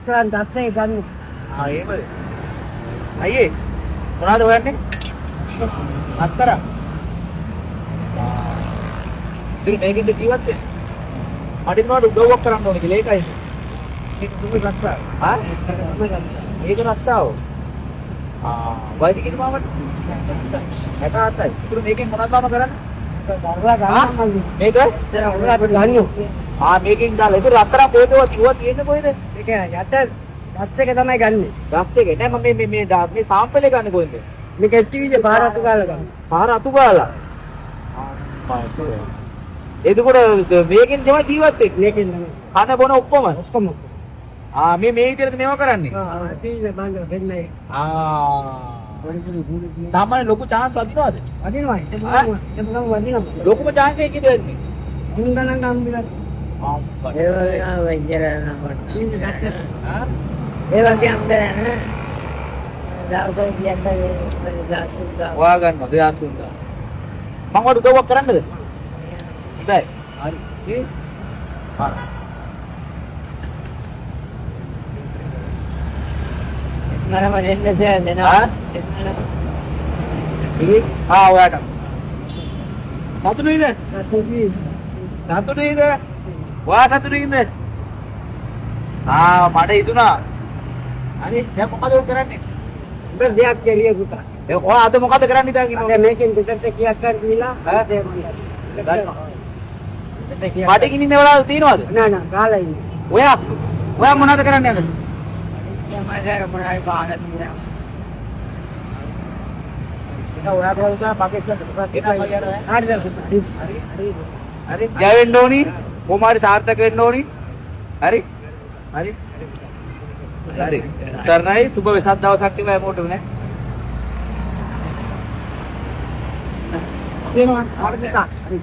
කරන් දැස්සේ ගන්න. එහෙමද? අයියේ මොනවද හොයන්නේ? අත්තර. ඉතින් මේකෙන්ද ජීවත් වෙන්නේ? මට ඉතනට උදව්වක් කරන්න ඕනේ කියලා ඒකයි. ඒක දුමු රක්ෂා. ආ? ඒක රස්සාව. වයිටි කිනු මාමට? 67යි. ඉතින් මේකෙන් මොනවද මාම කරන්නේ? දරලා ගන්න මම. මේක? දැන් ඔයාලා අපිට ගන්නෝ. මේකෙන් දාලා. ඒක රත්තරන් කොහෙද කිව්වා තියෙන්නේ කොහෙද? ඒක යට බස් එක තමයි ගන්නෙ. රත් එක. නෑ මම මේ සාම්පලේ ගන්න කොහෙන්ද? මේක ටීවී පාර අතු ගාලා ගන්න. පාර අතු ගාලා. එතකොට මේකෙන් තමයි ජීවත් වෙන්නේ. මේකෙන් තමයි. කන බොන ඔක්කොම. ඔක්කොම. මේ විදිහට මේව කරන්නේ. ටීවී බංග දෙන්නේ. සාමාන්‍ය ලොකු chance වදිනවද? වදිනවා. ඒක නම් වදිනවා. ලොකුම chance එකකින්ද වෙන්නේ? මුංගනන් ගම්බිලා. ඒ වගේ වෙන්ජරන කොට. ටීවී දැස්සේ. ඒ වගේ අම්බරන. දාවකෝ කියන්නේ දාතුගා. හොයා ගන්නවා 2003. මම වඩ උදව්වක් කරන්නද? බෑ. හරි. මරම දෙන්න දෙනවා. ඔයාට. සතුටුයිද? ටීවී. සතුටුයිද? ඔයා සතුටුයිද? මට හිතුණා. හරි දැන් මොකද කරන්නේ? උඹ දෙයක් කෙරිය පුතා. ඔයා අද මොකද කරන්න ඉතින් අද මේකෙන් දෙකට කීයක් ගන්න දීලා මට කිනින්න වෙලාවල් තියෙනවද? නෑ නෑ ගාලා ඉන්නේ. ඔයා මොනවද කරන්නේ අද? මම මොනවයි බාන දිනවා. ඒක ඔයා කරලා මගේ ඉස්සරහට හරි ජය වෙන්න ඕනි. කොහොමාරි සාර්ථක වෙන්න ඕනි. හරි. සර්ණයි සුබ වෙසක් දවසක් තිබා හැමෝටම නේ. තියෙනවා. හරි.